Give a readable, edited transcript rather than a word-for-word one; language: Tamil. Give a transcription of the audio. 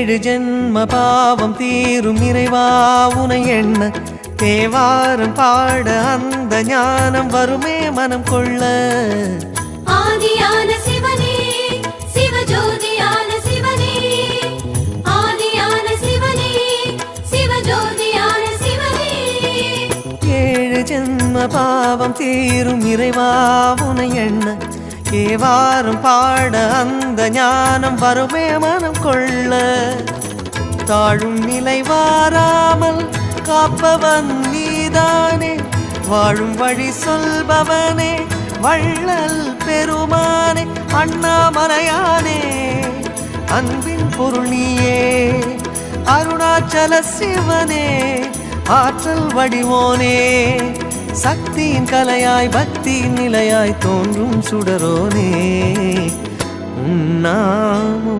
ஏழு ஜென்ம பாவம் தீரும் இறைவா உனை எண்ண தேவாரம் பாட அந்த ஞானம் வருமே மனம் கொள்ள. ஆதியான சிவனே சிவஜோதியான சிவனே, ஆதியான சிவனே சிவஜோதியான சிவனே. ஏழு ஜென்ம பாவம் தீரும் இறைவா உனை எண்ண தேவாரம் பாட அந்த ஞானம் வருமே மனம் கொள்ள. தாழும் நிலை வாராமல் காப்பவன் நீதானே, வாழும் வழி சொல்பவனே வள்ளல் பெருமானே, அண்ணாமலையானே அன்பின் பொருள் நீயே, அருணாச்சல சிவனே ஆற்றல் வடிவோனே, சக்தியின் கலையாய் பக்தியின் நிலையாய் தோன்றும் சுடரோனே. உன்னாமோ